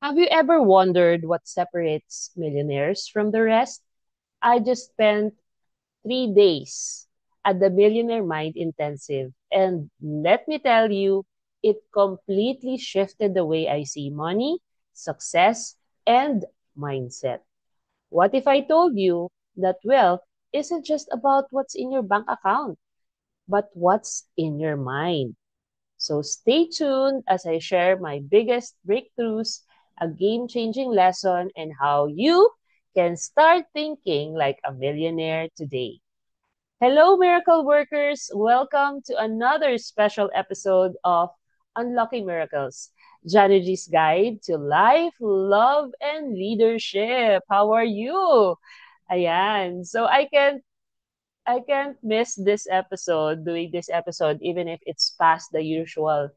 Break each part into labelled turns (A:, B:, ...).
A: Have you ever wondered what separates millionaires from the rest? I just spent 3 days at the Millionaire Mind Intensive, and let me tell you, it completely shifted the way I see money, success, and mindset. What if I told you that wealth isn't just about what's in your bank account, but what's in your mind? So stay tuned as I share my biggest breakthroughs, a game changing lesson, and how you can start thinking like a millionaire today. Hello, miracle workers! Welcome to another special episode of Unlocking Miracles, Janiji's Guide to Life, Love, and Leadership. How are you? Ayan. So I can't miss this episode, doing this episode, even if it's past the usual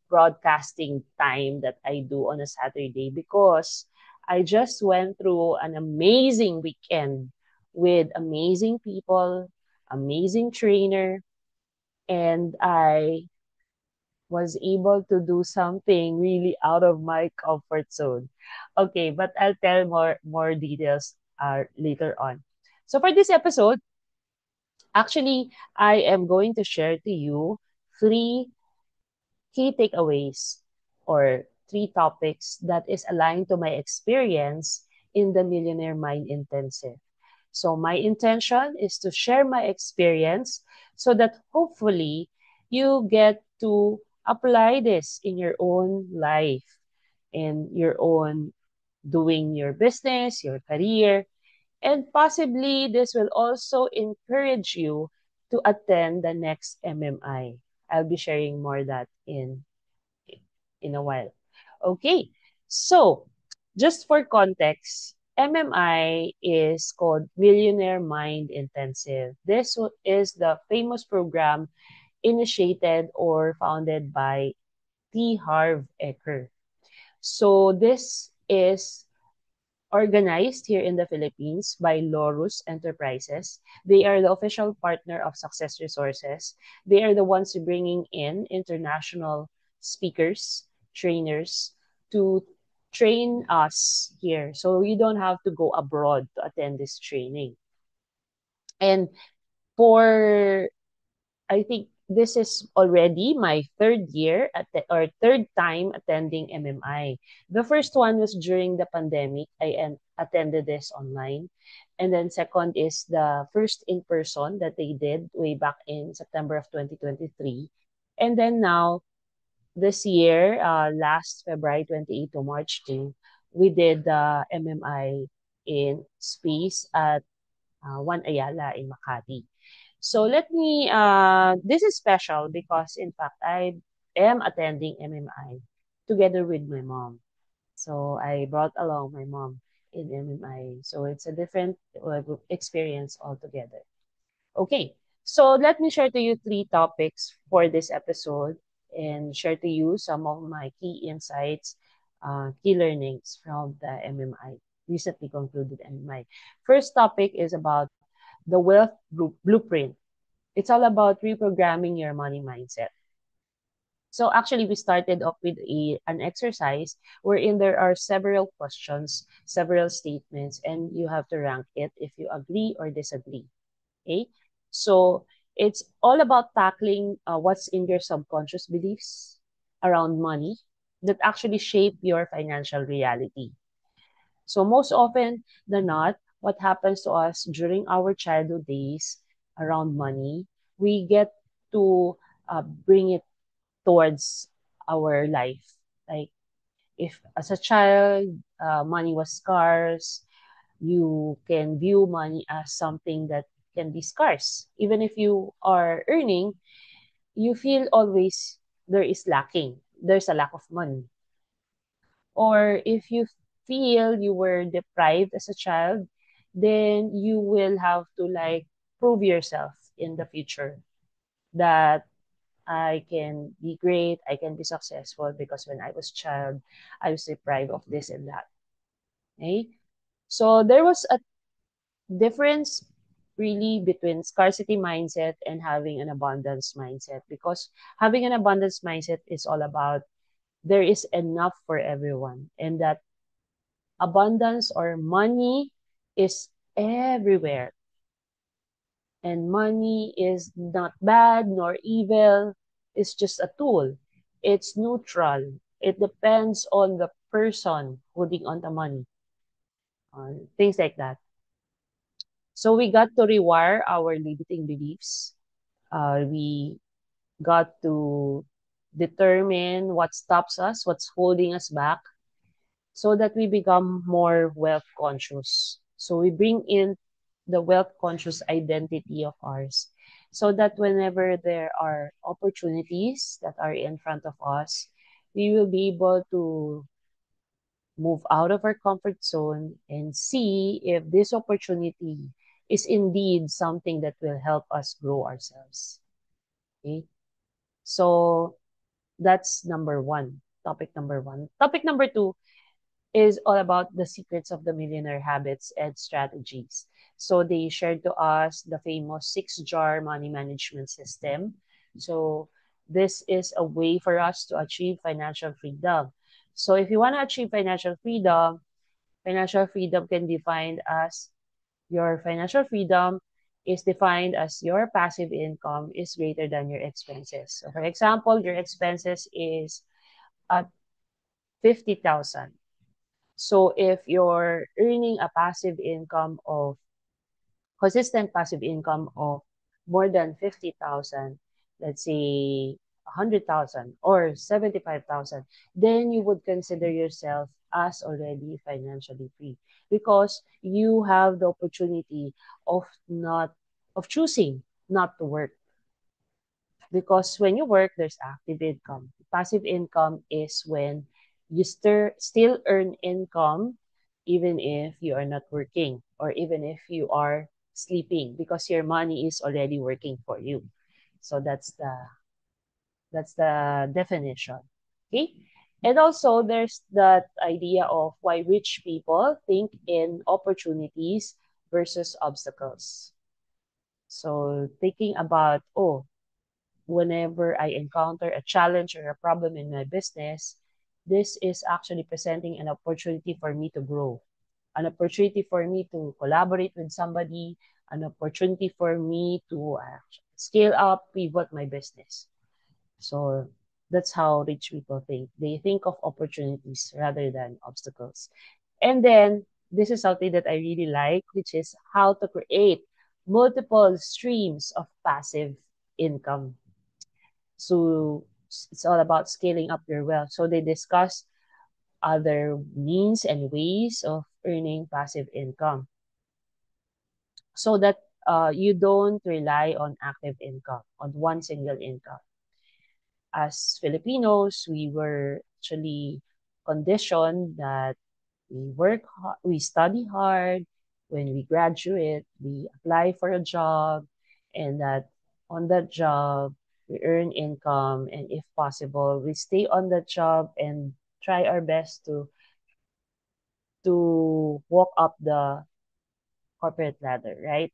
A: broadcasting time that I do on a Saturday, because I just went through an amazing weekend with amazing people, amazing trainer, and I was able to do something really out of my comfort zone. Okay, but I'll tell more details later on. So for this episode, actually, I am going to share to you three key takeaways or three topics that is aligned to my experience in the Millionaire Mind Intensive. So my intention is to share my experience so that hopefully you get to apply this in your own life, in your own doing your business, your career, and possibly this will also encourage you to attend the next MMI. I'll be sharing more that in a while. Okay. So, just for context, MMI is called Millionaire Mind Intensive. Is the famous program initiated or founded by T. Harv Eker. So, this is organized here in the Philippines by Lorus Enterprises. They are the official partner of Success Resources. They are the ones bringing in international speakers, trainers to train us here. So you don't have to go abroad to attend this training. And for I think this is already my third year or third time attending MMI. The first one was during the pandemic. Attended this online. And then second is the first in person that they did way back in September of 2023. And then now this year, last February 28 to March 2, we did the MMI in space at One Ayala in Makati. So this is special because in fact, I am attending MMI together with my mom. So I brought along my mom in MMI. So it's a different experience altogether. Okay, so let me share to you three topics for this episode and share to you some of my key insights, key learnings from the MMI, recently concluded MMI. First topic is about the wealth blueprint. It's all about reprogramming your money mindset. So actually, we started off with an exercise wherein there are several questions, several statements, and you have to rank it if you agree or disagree. Okay? So it's all about tackling what's in your subconscious beliefs around money that actually shape your financial reality. So most often than not, what happens to us during our childhood days around money, we get to bring it towards our life. Like if as a child, money was scarce, you can view money as something that can be scarce. Even if you are earning, you feel always there is lacking. There's a lack of money. Or if you feel you were deprived as a child, then you will have to like prove yourself in the future that I can be great, I can be successful because when I was a child, I was deprived of this and that. Okay? So there was a difference really between scarcity mindset and having an abundance mindset, because having an abundance mindset is all about there is enough for everyone, and that Abundance or money is everywhere. And money is not bad nor evil. It's just a tool. It's neutral. It depends on the person holding on the money. Things like that. So we got to rewire our limiting beliefs. We got to determine what stops us, what's holding us back, so that we become more wealth conscious. So we bring in the wealth conscious identity of ours so that whenever there are opportunities that are in front of us, we will be able to move out of our comfort zone and see if this opportunity is indeed something that will help us grow ourselves. Okay? So that's number one, topic number one. Topic number two is all about the secrets of the millionaire habits and strategies. So they shared to us the famous 6-jar money management system. So this is a way for us to achieve financial freedom. So if you want to achieve financial freedom can be defined as your financial freedom is defined as your passive income is greater than your expenses. So for example, your expenses is at 50,000. So if you're earning a passive income of consistent passive income of more than 50,000, let's say 100,000 or 75,000, then you would consider yourself as already financially free because you have the opportunity of not of choosing not to work, because when you work, there's active income. Passive income is when you still earn income even if you are not working or even if you are sleeping because your money is already working for you. So that's the definition. Okay? And also there's that idea of why rich people think in opportunities versus obstacles. So thinking about, oh, whenever I encounter a challenge or a problem in my business, this is actually presenting an opportunity for me to grow, an opportunity for me to collaborate with somebody, an opportunity for me to scale up, pivot my business. So that's how rich people think. They think of opportunities rather than obstacles. And then this is something that I really like, which is how to create multiple streams of passive income. So it's all about scaling up your wealth. So they discuss other means and ways of earning passive income so that you don't rely on active income, on one single income. As Filipinos, we were actually conditioned that we study hard. When we graduate, we apply for a job, and that on that job, we earn income. And if possible, we stay on that job and try our best to walk up the corporate ladder, right?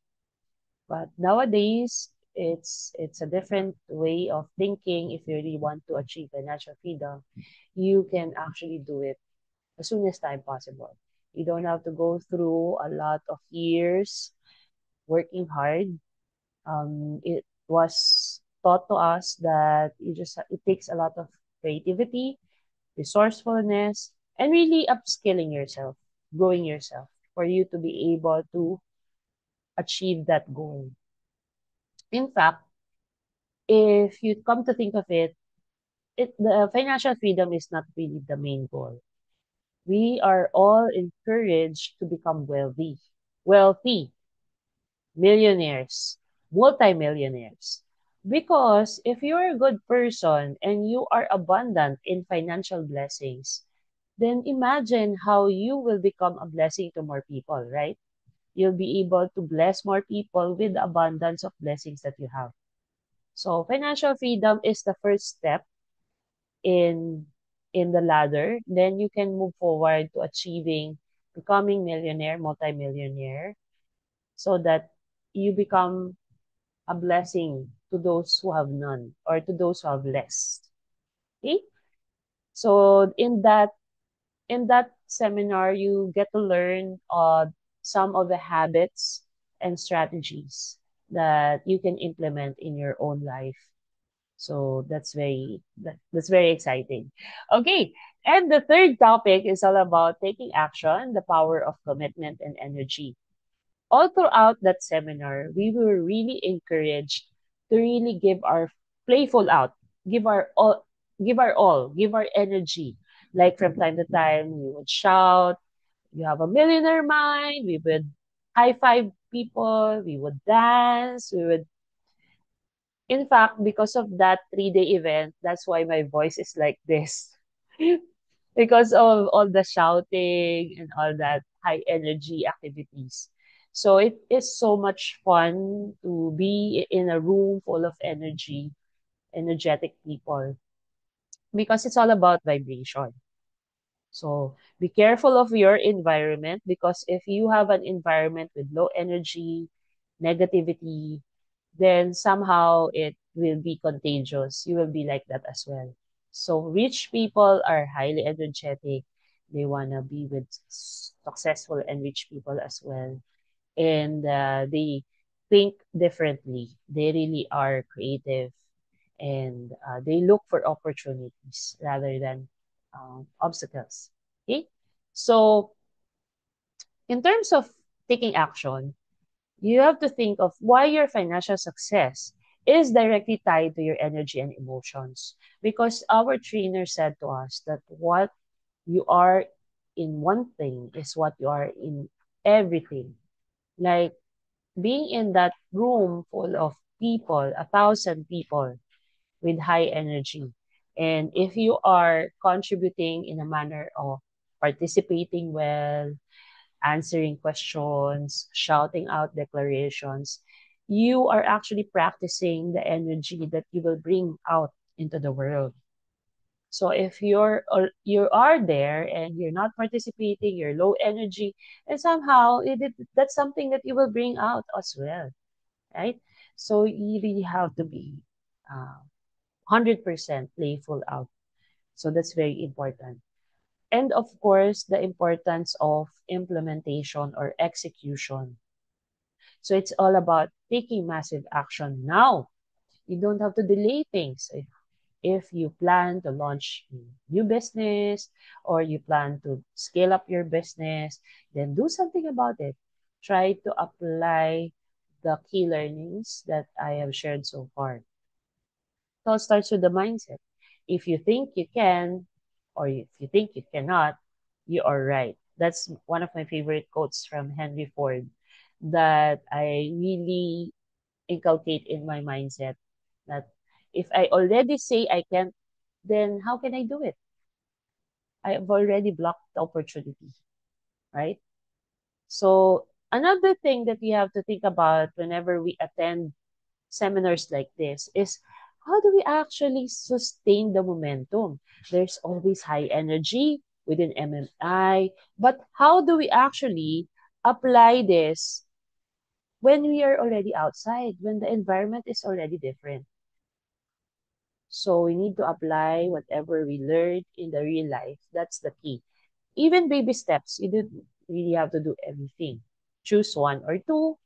A: But nowadays, it's a different way of thinking. If you really want to achieve financial freedom, you can actually do it as soon as time possible. You don't have to go through a lot of years working hard. It was taught to us that it takes a lot of creativity, resourcefulness, and really upskilling yourself, growing yourself for you to be able to achieve that goal. In fact, if you come to think of it, the financial freedom is not really the main goal. We are all encouraged to become wealthy, millionaires, multimillionaires. Because if you're a good person and you are abundant in financial blessings, then imagine how you will become a blessing to more people, right? You'll be able to bless more people with the abundance of blessings that you have. So financial freedom is the first step in in the ladder. Then you can move forward to achieving becoming millionaire, multimillionaire, so that you become a blessing to those who have none or to those who have less. Okay? So in that in that seminar, you get to learn some of the habits and strategies that you can implement in your own life. So that's very exciting. Okay, and the third topic is all about taking action, the power of commitment and energy. All throughout that seminar, we were really encouraged to really give our playful out, give our all, give our energy. Like from time to time, we would shout, "You have a millionaire mind." We would high five people. We would dance. We would, in fact, because of that 3 day event, that's why my voice is like this. Because of all the shouting and all that high energy activities. So it is so much fun to be in a room full of energetic people, because it's all about vibration. So be careful of your environment, because if you have an environment with low energy, negativity, then somehow it will be contagious. You will be like that as well. So rich people are highly energetic. They want to be with successful and rich people as well. And they think differently. They really are creative, and they look for opportunities rather than obstacles. Okay? So, in terms of taking action, you have to think of why your financial success is directly tied to your energy and emotions. Because our trainer said to us that what you are in one thing is what you are in everything. Like being in that room full of people, 1,000 people with high energy. And if you are contributing in a manner of participating well, answering questions, shouting out declarations, you are actually practicing the energy that you will bring out into the world. So if you are there and you're not participating, you're low energy, and somehow that's something that you will bring out as well, right? So you really have to be 100% playful out. So that's very important. And of course, the importance of implementation or execution. So it's all about taking massive action now. You don't have to delay things. If you plan to launch a new business or you plan to scale up your business, then do something about it. Try to apply the key learnings that I have shared so far. It all starts with the mindset. If you think you can, or if you think you cannot, you are right. That's one of my favorite quotes from Henry Ford that I really inculcate in my mindset, that if I already say I can't, then how can I do it? I have already blocked the opportunity, right? So another thing that we have to think about whenever we attend seminars like this is, how do we actually sustain the momentum? There's always high energy within MMI, but how do we actually apply this when we are already outside, when the environment is already different? So we need to apply whatever we learned in the real life. That's the key. Even baby steps, you don't really have to do everything. Choose one or two,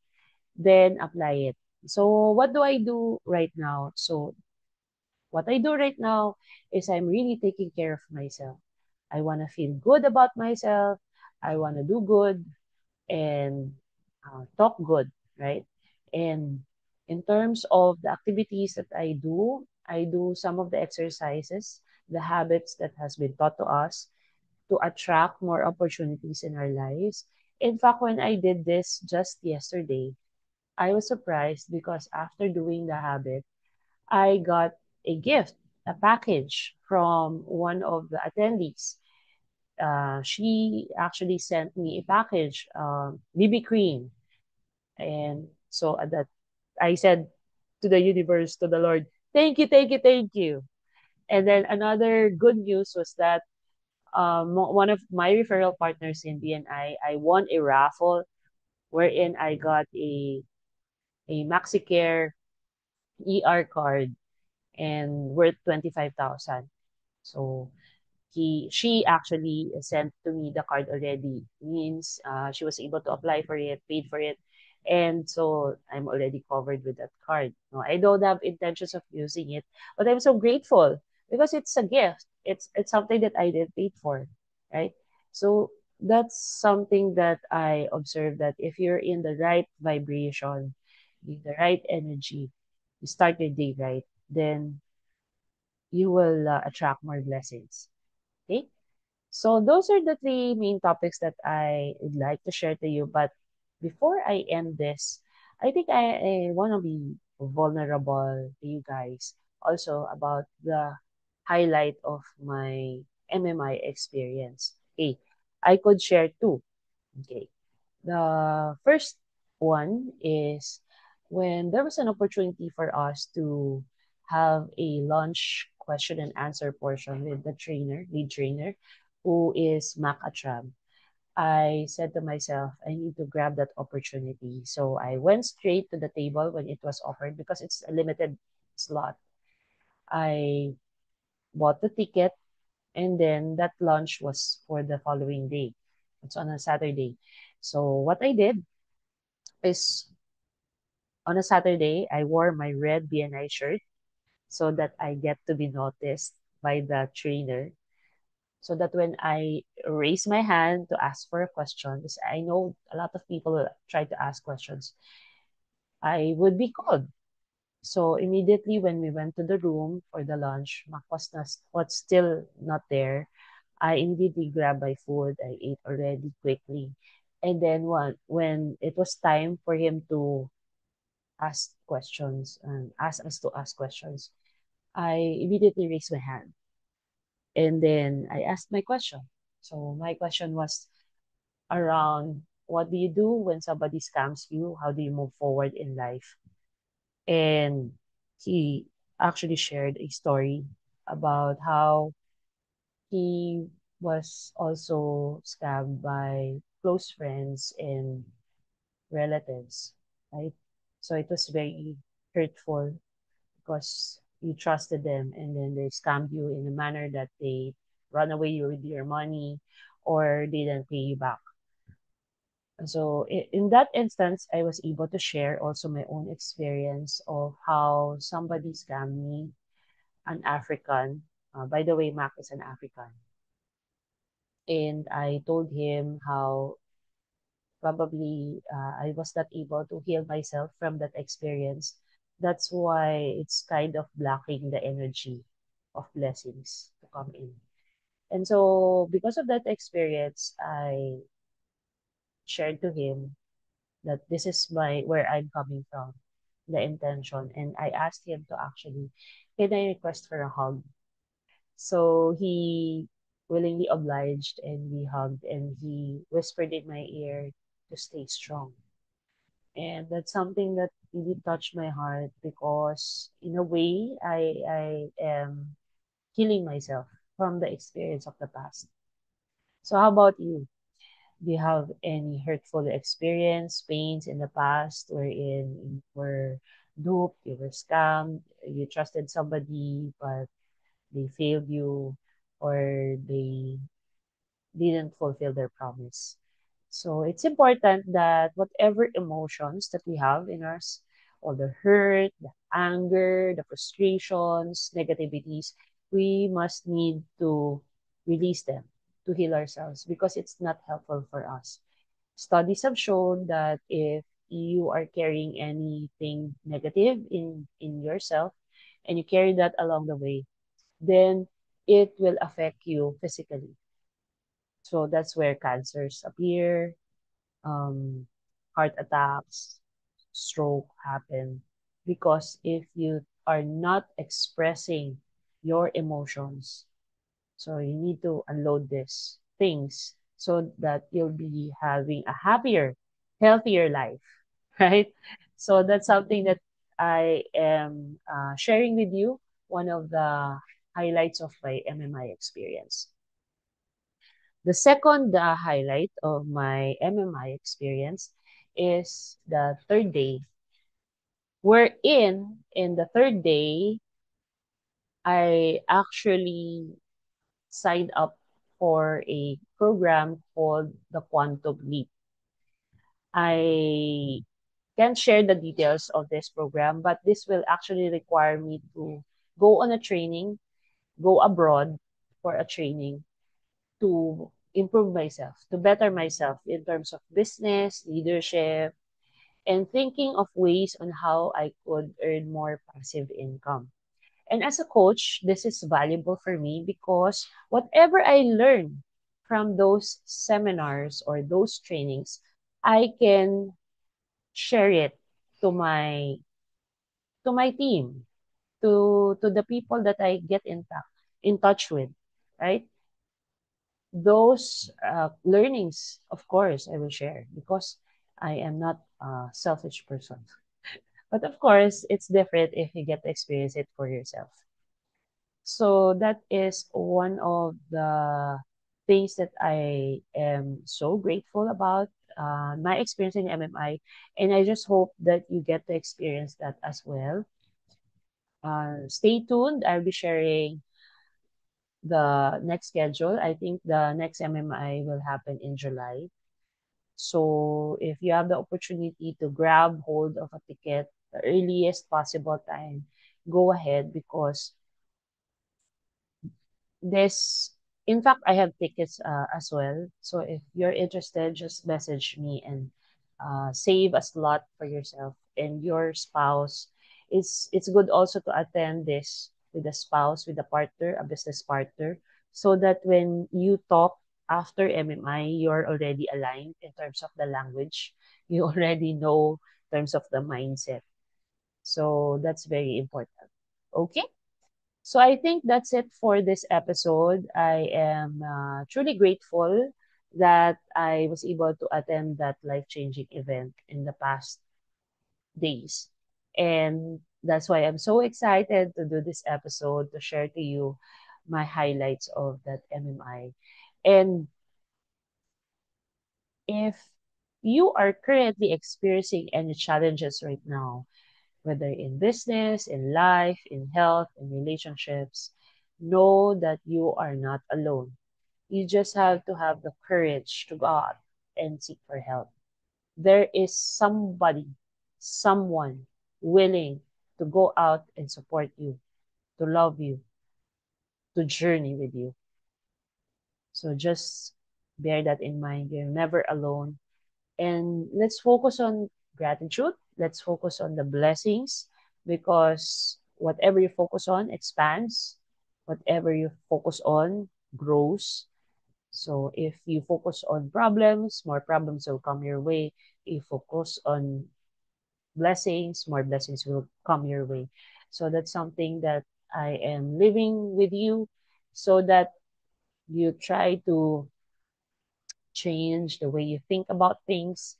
A: then apply it. So what do I do right now? So what I do right now is I'm really taking care of myself. I want to feel good about myself. I want to do good and talk good, right? And in terms of the activities that I do some of the exercises, the habits that has been taught to us to attract more opportunities in our lives. In fact, when I did this just yesterday, I was surprised because after doing the habit, I got a gift, a package from one of the attendees. She actually sent me a package, BB cream. And so at that, I said to the universe, to the Lord, thank you, thank you, thank you. And then another good news was that one of my referral partners in BNI, I won a raffle wherein I got a MaxiCare ER card and worth 25,000. So She actually sent to me the card already. Means she was able to apply for it, paid for it, and so I'm already covered with that card. No, I don't have intentions of using it, but I'm so grateful because it's a gift. It's something that I did paid for, right? So that's something that I observed, that if you're in the right vibration, in the right energy, you start your day right, then you will attract more blessings. Okay? So those are the three main topics that I would like to share to you. But before I end this, I think I want to be vulnerable to you guys also about the highlight of my MMI experience. Okay, I could share two. Okay, the first one is when there was an opportunity for us to have a lunch question and answer portion with the trainer, lead trainer, who is Mac Atram. I said to myself, I need to grab that opportunity. So I went straight to the table when it was offered because it's a limited slot. I bought the ticket, and then that lunch was for the following day. It's on a Saturday. So what I did is on a Saturday, I wore my red BNI shirt so that I get to be noticed by the trainer. So that when I raise my hand to ask for a question, because I know a lot of people will try to ask questions, I would be called. So immediately when we went to the room for the lunch, Mac was still not there. I immediately grabbed my food. I ate already quickly. And then when it was time for him to ask questions and ask us to ask questions, I immediately raised my hand and then I asked my question. So my question was around, what do you do when somebody scams you? How do you move forward in life? And he actually shared a story about how he was also scammed by close friends and relatives, right? So it was very hurtful because you trusted them and then they scammed you in a manner that they run away with your money or they didn't pay you back. So in that instance, I was able to share also my own experience of how somebody scammed me, an African. By the way, Mac is an African. And I told him how probably I was not able to heal myself from that experience. That's why it's kind of blocking the energy of blessings to come in. And so, because of that experience, I shared to him that this is my where I'm coming from, the intention, and I asked him to actually, can I request for a hug? So he willingly obliged, and we hugged, and he whispered in my ear to stay strong. And that's something that really touched my heart because in a way I am healing myself from the experience of the past. So how about you? Do you have any hurtful experience, pains in the past wherein you were duped, you were scammed, you trusted somebody but they failed you or they didn't fulfill their promise? So it's important that whatever emotions that we have in us, all the hurt, the anger, the frustrations, negativities, we must need to release them to heal ourselves because it's not helpful for us. Studies have shown that if you are carrying anything negative in yourself and you carry that along the way, then it will affect you physically. So that's where cancers appear, um, heart attacks, stroke happen. Because if you are not expressing your emotions, so you need to unload these things so that you'll be having a happier, healthier life, right? So that's something that I am sharing with you, one of the highlights of my MMI experience. The second highlight of my MMI experience is the third day. In the third day, I actually signed up for a program called the Quantum Leap. I can't share the details of this program, but this will actually require me to go on a training, go abroad for a training to improve myself, to better myself in terms of business, leadership, and thinking of ways on how I could earn more passive income. And as a coach, this is valuable for me because whatever I learn from those seminars or those trainings, I can share it to my team, to the people that I get in touch with, right? Those learnings, of course, I will share because I am not a selfish person. But of course, it's different if you get to experience it for yourself. So that is one of the things that I am so grateful about my experience in MMI, and I just hope that you get to experience that as well. Stay tuned. I'll be sharing the next schedule. I think the next MMI will happen in July. So if you have the opportunity to grab hold of a ticket the earliest possible time, go ahead because this, in fact, I have tickets as well. So if you're interested, just message me and save a slot for yourself and your spouse. It's good also to attend this with a spouse, with a partner, a business partner, so that when you talk after MMI, you're already aligned in terms of the language. You already know in terms of the mindset. So that's very important. Okay. So I think that's it for this episode. I am truly grateful that I was able to attend that life-changing event in the past days. And that's why I'm so excited to do this episode to share to you my highlights of that MMI. And if you are currently experiencing any challenges right now, whether in business, in life, in health, in relationships, know that you are not alone. You just have to have the courage to go out and seek for help. There is somebody, someone willing to go out and support you, to love you, to journey with you. So just bear that in mind. You're never alone. And let's focus on gratitude. Let's focus on the blessings because whatever you focus on expands. Whatever you focus on grows. So if you focus on problems, more problems will come your way. If you focus on blessings, more blessings will come your way. So that's something that I am living with you so that you try to change the way you think about things.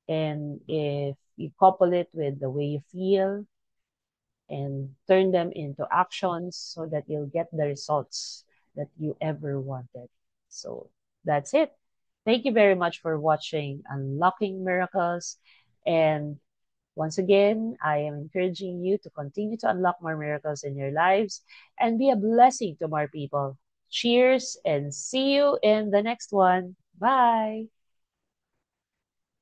A: And if you couple it with the way you feel and turn them into actions so that you'll get the results that you ever wanted. So that's it. Thank you very much for watching Unlocking Miracles. And once again, I am encouraging you to continue to unlock more miracles in your lives and be a blessing to more people. Cheers and see you in the next one. Bye.